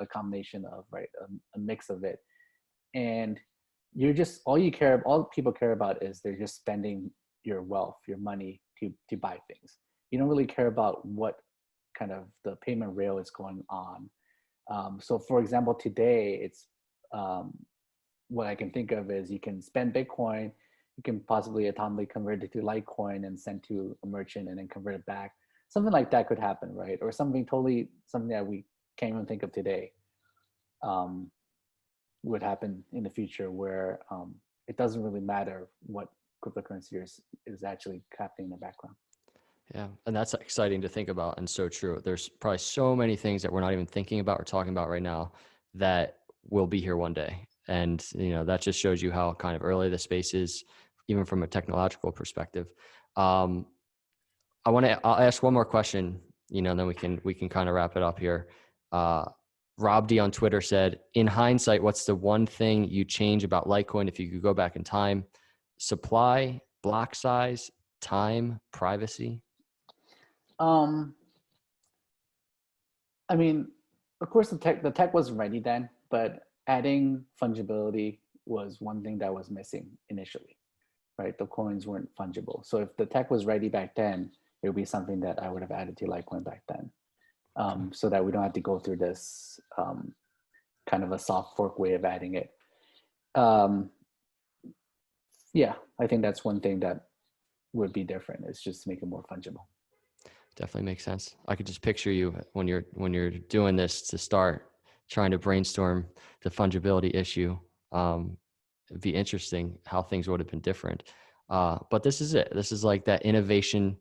a combination of, right, a mix of it. And all people care about is they're just spending your wealth, your money to buy things. You don't really care about what kind of the payment rail is going on. So for example, today it's, what I can think of is you can spend Bitcoin, you can possibly atomically convert it to Litecoin and send to a merchant and then convert it back. Something like that could happen, right? Or something that we can't even think of today would happen in the future, where it doesn't really matter what cryptocurrency is actually happening in the background. Yeah. And that's exciting to think about, and so true. There's probably so many things that we're not even thinking about or talking about right now that will be here one day. And, that just shows you how kind of early the space is, even from a technological perspective. I'll ask one more question, and then we can kind of wrap it up here. Rob D on Twitter said, in hindsight, what's the one thing you change about Litecoin if you could go back in time? Supply, block size, time, privacy? I mean, of course, the tech wasn't ready then, but adding fungibility was one thing that was missing initially, right? The coins weren't fungible. So if the tech was ready back then, it would be something that I would have added to Litecoin back then, so that we don't have to go through this kind of a soft fork way of adding it. Yeah, I think that's one thing that would be different. It's just to make it more fungible. Definitely makes sense. I could just picture you when you're doing this to start trying to brainstorm the fungibility issue. It'd be interesting how things would have been different. But this is it. This is like that innovation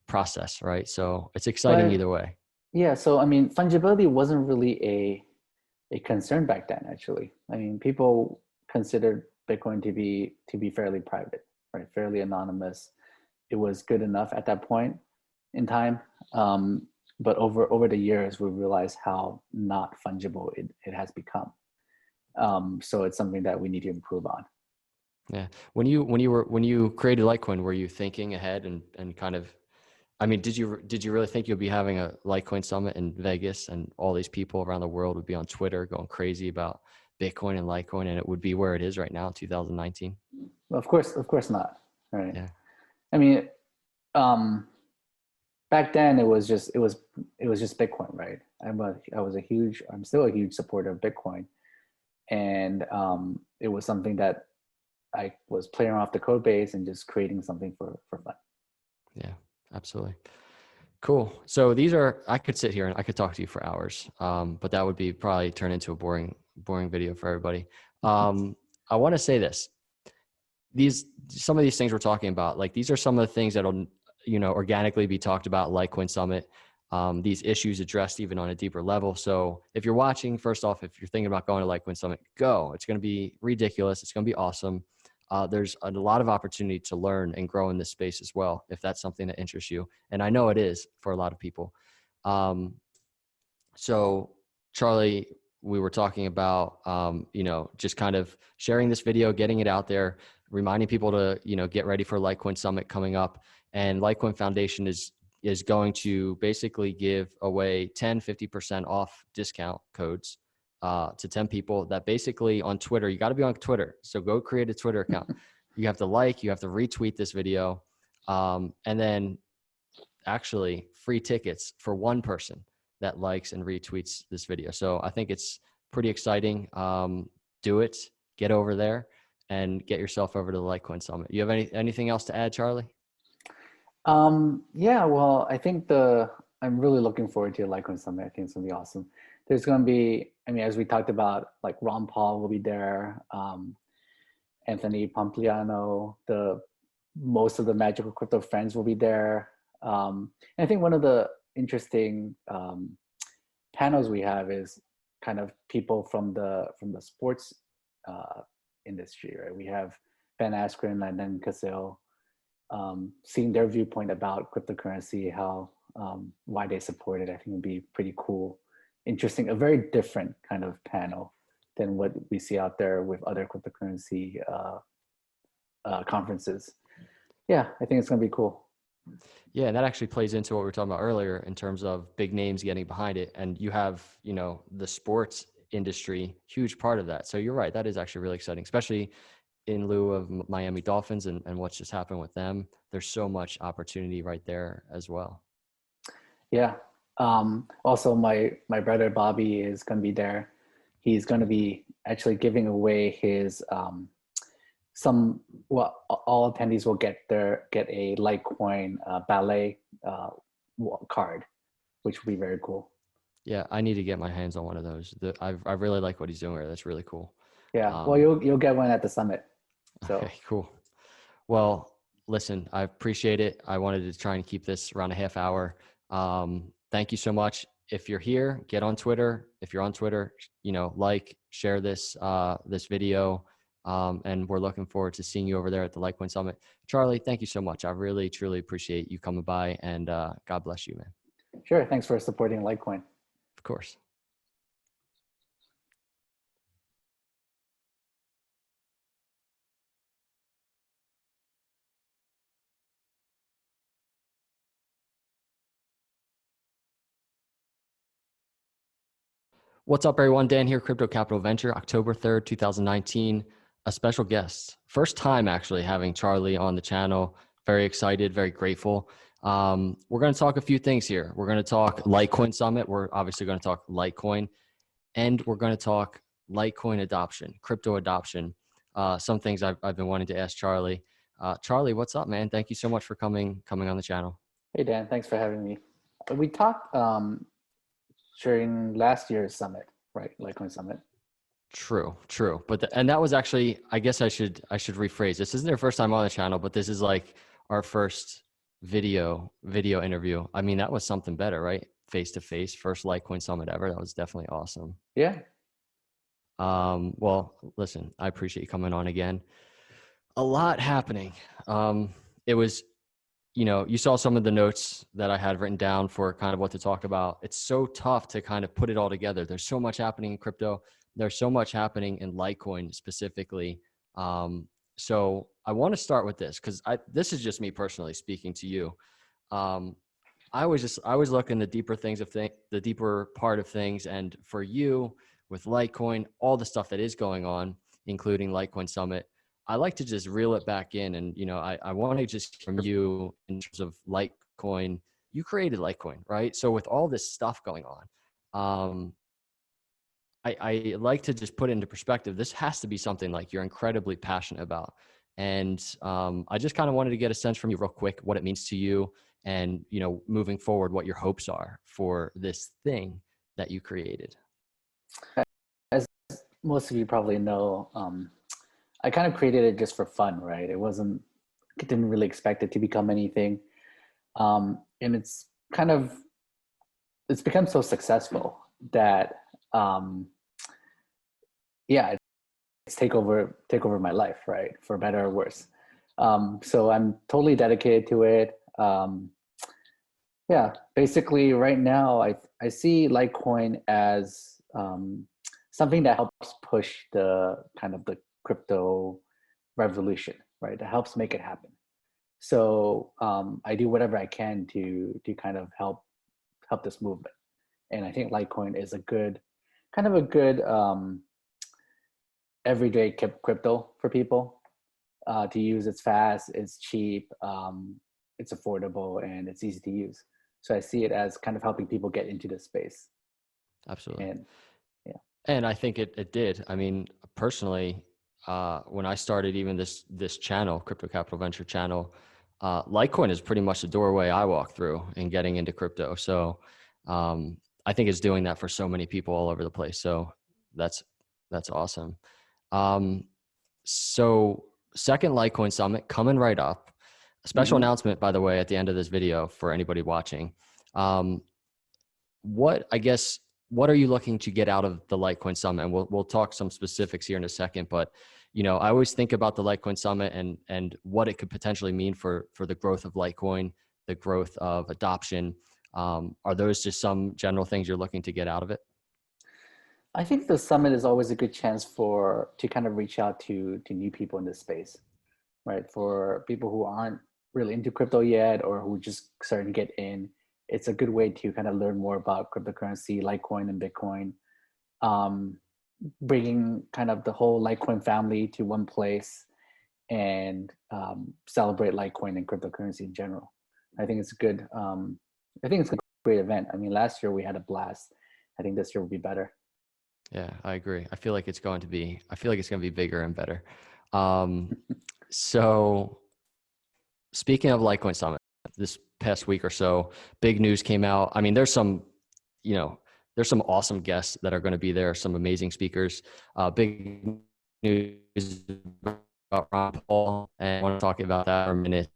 process, right? So it's exciting either way. Yeah. So, I mean, fungibility wasn't really a concern back then, actually. I mean, people considered Bitcoin to be fairly private, right? Fairly anonymous. It was good enough at that point in time. But over the years, we realized how not fungible it has become. So it's something that we need to improve on. Yeah. When you created Litecoin, were you thinking ahead and kind of, I mean, did you really think you'd be having a Litecoin summit in Vegas and all these people around the world would be on Twitter going crazy about Bitcoin and Litecoin, and it would be where it is right now, 2019? Well, of course not. Right. Yeah. I mean, back then it was just Bitcoin, right? I'm still a huge supporter of Bitcoin, and it was something that I was playing off the code base and just creating something for fun. Yeah, absolutely. Cool. So I could sit here and I could talk to you for hours, but that would be probably turn into a boring video for everybody. I want to say this. Some of these things we're talking about, like these are some of the things that'll, organically be talked about Litecoin Summit. These issues addressed even on a deeper level. So if you're watching, first off, if you're thinking about going to Litecoin Summit, go. It's going to be ridiculous. It's going to be awesome. There's a lot of opportunity to learn and grow in this space as well, if that's something that interests you. And I know it is for a lot of people. So Charlie, we were talking about, just kind of sharing this video, getting it out there, reminding people to, get ready for Litecoin Summit coming up. And Litecoin Foundation is going to basically give away 50% off discount codes to 10 people that basically on Twitter, you got to be on Twitter. So go create a Twitter account. You have to you have to retweet this video. And then actually free tickets for one person that likes and retweets this video. So I think it's pretty exciting. Do it, get over there and get yourself over to the Litecoin Summit. You have anything else to add, Charlie? Yeah, well, I think I'm really looking forward to the Litecoin Summit. I think it's going to be awesome. There's going to be, I mean, as we talked about, like Ron Paul will be there, Anthony Pompliano, most of the Magical Crypto friends will be there. And I think one of the interesting panels we have is kind of people from the sports industry, right? We have Ben Askren and then Casil, seeing their viewpoint about cryptocurrency, why they support it. I think would be pretty cool, interesting, a very different kind of panel than what we see out there with other cryptocurrency conferences. Yeah, I think it's going to be cool. Yeah, and that actually plays into what we were talking about earlier in terms of big names getting behind it. And you have, you know, the sports industry, huge part of that. So you're right. That is actually really exciting, especially in lieu of Miami Dolphins and what's just happened with them. There's so much opportunity right there as well. Yeah. Also, my brother Bobby is going to be there. He's going to be actually giving away his well, all attendees will get a Litecoin ballet card, which will be very cool. Yeah, I need to get my hands on one of those. I really like what he's doing there. That's really cool. Yeah. Well, Um, you'll get one at the summit. okay, So cool. Well, listen, I appreciate it. I wanted to try and keep this around a half hour. Thank you so much. If you're here, get on Twitter. If you're on Twitter, you know, like, share this this video. And we're looking forward to seeing you over there at the Litecoin Summit. Charlie, thank you so much. I really, truly appreciate you coming by, and God bless you, man. sure. Thanks for supporting Litecoin. Of course. What's up, everyone? Dan here, Crypto Capital Venture, October 3rd, 2019. A special guest. First time actually having Charlie on the channel. Very excited, very grateful. We're going to talk a few things here. We're going to talk Litecoin Summit. We're obviously going to talk Litecoin. And we're going to talk Litecoin adoption, crypto adoption. Some things I've been wanting to ask Charlie. Charlie, what's up, man? Thank you so much for coming on the channel. Hey Dan, thanks for having me. We talked during last year's summit, right? Litecoin Summit. True. But and that was actually, I guess I should rephrase. This isn't our first time on the channel, but this is like our first video interview. I mean, that was something better, right? Face to face, first Litecoin Summit ever. That was definitely awesome. Yeah. Well, listen, I appreciate you coming on again. A lot happening. It was, you know, you saw some of the notes that I had written down for kind of what to talk about. It's so tough to kind of put it all together. There's so much happening in crypto. There's so much happening in Litecoin specifically. So I want to start with this because this is just me personally speaking to you. I was looking the deeper things of the deeper part of things, and for you with Litecoin, all the stuff that is going on, including Litecoin Summit. I like to just reel it back in, and you know, I want to just from you in terms of Litecoin. You created Litecoin, right? So with all this stuff going on, I like to just put it into perspective. This has to be something like you're incredibly passionate about, and I just kind of wanted to get a sense from you real quick what it means to you, and you know, moving forward, what your hopes are for this thing that you created. As most of you probably know, I kind of created it just for fun, right? Didn't really expect it to become anything. And it's become so successful that, yeah, it's take over my life, right? For better or worse. So I'm totally dedicated to it. Yeah, basically right now I see Litecoin as something that helps push the kind of the crypto revolution, right? That helps make it happen. So I do whatever I can to kind of help this movement. And I think Litecoin is a good everyday crypto for people to use. It's fast, it's cheap, it's affordable, and it's easy to use. So I see it as kind of helping people get into this space. Absolutely. And yeah. And I think it did. I mean, personally, when I started even this channel, Crypto Capital Venture channel, Litecoin is pretty much the doorway I walk through in getting into crypto. So I think it's doing that for so many people all over the place. So that's awesome. So second Litecoin Summit coming right up. A special Mm-hmm. announcement, by the way, at the end of this video for anybody watching. What are you looking to get out of the Litecoin Summit? And we'll talk some specifics here in a second, but you know, I always think about the Litecoin Summit and what it could potentially mean for the growth of Litecoin, the growth of adoption. Are those just some general things you're looking to get out of it? I think the summit is always a good chance to kind of reach out to new people in this space, right? For people who aren't really into crypto yet or who just starting to get in, it's a good way to kind of learn more about cryptocurrency, Litecoin and Bitcoin. Um, Bringing kind of the whole Litecoin family to one place and celebrate Litecoin and cryptocurrency in general. I think it's a good. I think it's a great event. I mean, last year we had a blast. I think this year will be better. Yeah, I agree. I feel like it's going to be. I feel like it's going to be bigger and better. Um, so speaking of Litecoin Summit, this past week or so, big news came out. I mean, there's some, you know, there's some awesome guests that are going to be there, some amazing speakers. Big news about Ron Paul, and I want to talk about that for a minute.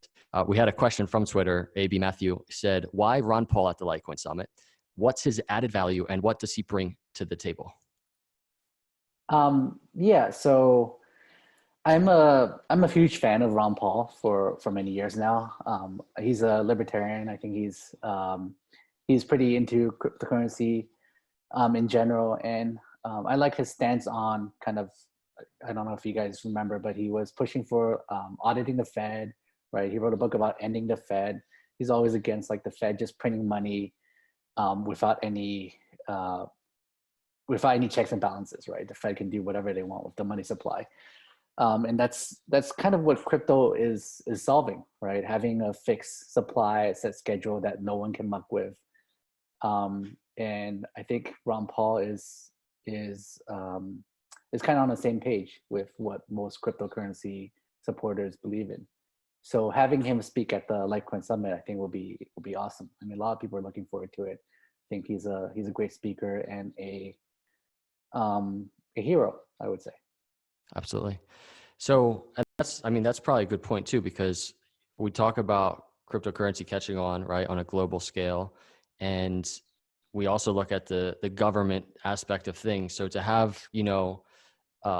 We had a question from Twitter. AB Matthew said, why Ron Paul at the Litecoin Summit? What's his added value and what does he bring to the table? Yeah, so I'm a huge fan of Ron Paul for many years now. He's a libertarian. I think he's pretty into cryptocurrency in general, and I like his stance on kind of. I don't know if you guys remember, but he was pushing for auditing the Fed. Right, he wrote a book about ending the Fed. He's always against like the Fed just printing money without uh, any checks and balances. Right, the Fed can do whatever they want with the money supply. And that's kind of what crypto is solving, right? Having a fixed supply, a set schedule that no one can muck with. And I think Ron Paul is kind of on the same page with what most cryptocurrency supporters believe in. So having him speak at the Litecoin Summit, I think will be awesome. I mean, a lot of people are looking forward to it. I think he's a great speaker and a hero, I would say. Absolutely. So and that's probably a good point too, because we talk about cryptocurrency catching on, right, on a global scale. And we also look at the government aspect of things. So to have,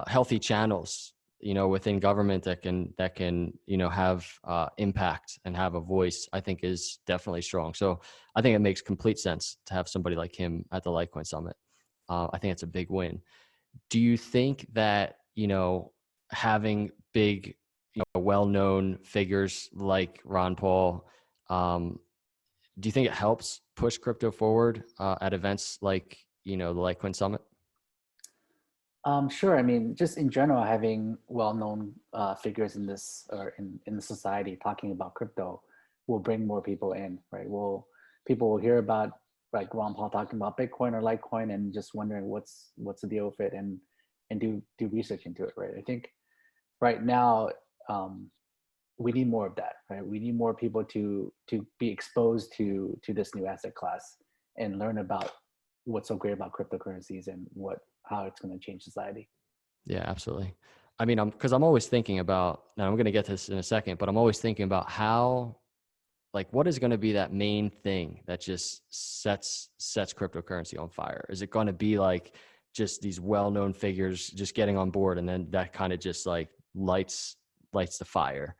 healthy channels, within government that can, have impact and have a voice, I think is definitely strong. So I think it makes complete sense to have somebody like him at the Litecoin Summit. I think it's a big win. Do you think that, having big, well-known figures like Ron Paul, do you think it helps push crypto forward at events like, the Litecoin Summit? Sure. I mean, just in general, having well-known figures in this or in the society talking about crypto will bring more people in, right? People will hear about like Ron Paul talking about Bitcoin or Litecoin and just wondering what's the deal with it and do research into it, right? I think right now we need more of that, right? We need more people to be exposed to this new asset class and learn about what's so great about cryptocurrencies and how it's going to change society. Yeah, absolutely. I mean, because I'm always thinking about, now I'm going to get to this in a second, but I'm always thinking about how, like, what is going to be that main thing that just sets cryptocurrency on fire? Is it going to be like just these well-known figures just getting on board and then that kind of just like lights the fire?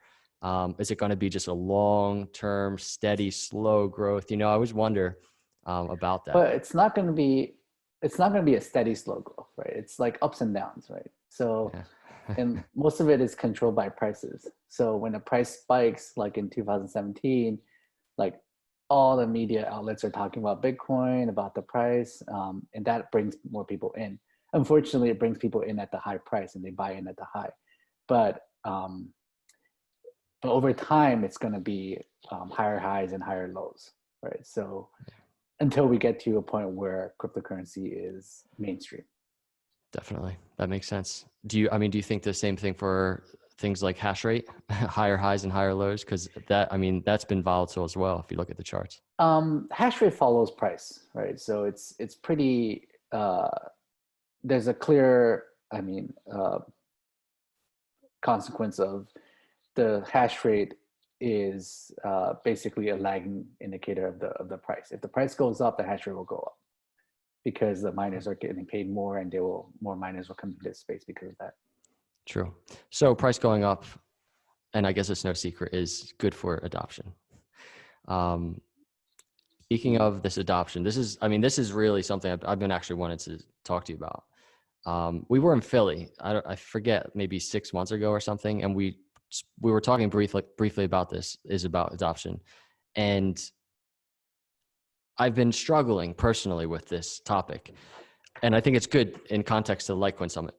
Is it going to be just a long-term, steady, slow growth? I always wonder about that. But it's not going to be a steady slow growth, right? It's like ups and downs, right? So Yeah. and most of it is controlled by prices. So when a price spikes, like in 2017, like all the media outlets are talking about Bitcoin, about the price, and that brings more people in. Unfortunately, it brings people in at the high price, and they buy in at the high. But but over time, it's going to be higher highs and higher lows, right? So until we get to a point where cryptocurrency is mainstream. Definitely. That makes sense. Do you think the same thing for things like hash rate, higher highs and higher lows? Because that's been volatile as well, if you look at the charts. Hash rate follows price, right? So it's pretty. There's a clear, consequence of the hash rate is basically a lagging indicator of the price. If the price goes up, the hash rate will go up because the miners are getting paid more, and more miners will come into this space because of that. True. So price going up, and I guess it's no secret, is good for adoption. Um, Speaking of this adoption, this is really something I've been actually wanting to talk to you about. We were in Philly, I forget, maybe 6 months ago or something, and we we were talking briefly about this, is about adoption. And I've been struggling personally with this topic. And I think it's good in context of the Litecoin Summit.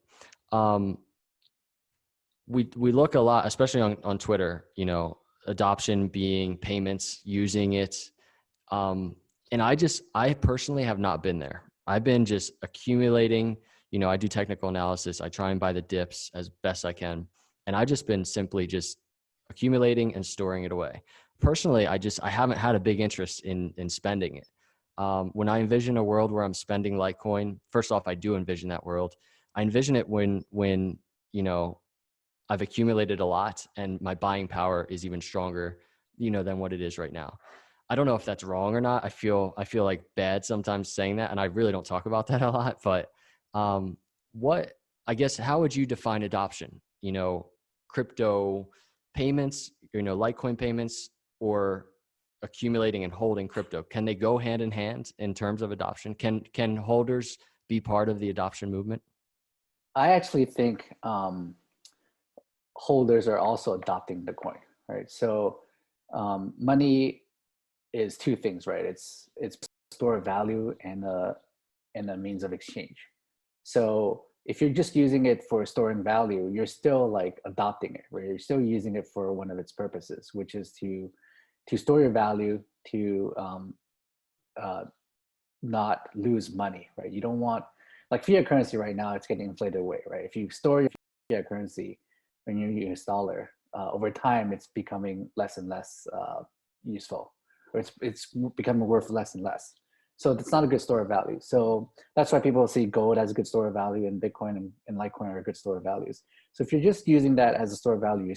We look a lot, especially on Twitter, you know, adoption being payments, using it. And I personally have not been there. I've been just accumulating, you know, I do technical analysis. I try and buy the dips as best I can. And I've just been simply just accumulating and storing it away. Personally, I haven't had a big interest in spending it. When I envision a world where I'm spending Litecoin, first off, I do envision that world. I envision it when, you know, I've accumulated a lot and my buying power is even stronger, you know, than what it is right now. I don't know if that's wrong or not. I feel like bad sometimes saying that, and I really don't talk about that a lot. But I guess, how would you define adoption? You know, crypto payments, you know, Litecoin payments, or accumulating and holding crypto? Can they go hand in hand in terms of adoption? Can holders be part of the adoption movement? I actually think holders are also adopting the coin, right? So money is two things, right? It's store of value and a means of exchange. So if you're just using it for storing value, you're still like adopting it, right? You're still using it for one of its purposes, which is to store your value, to not lose money, right? You don't want, like fiat currency right now, it's getting inflated away, right? If you store your fiat currency when you use dollar, over time it's becoming less and less useful, or it's becoming worth less and less. So it's not a good store of value. So that's why people see gold as a good store of value, and Bitcoin and Litecoin are good store of values. So if you're just using that as a store of value, you're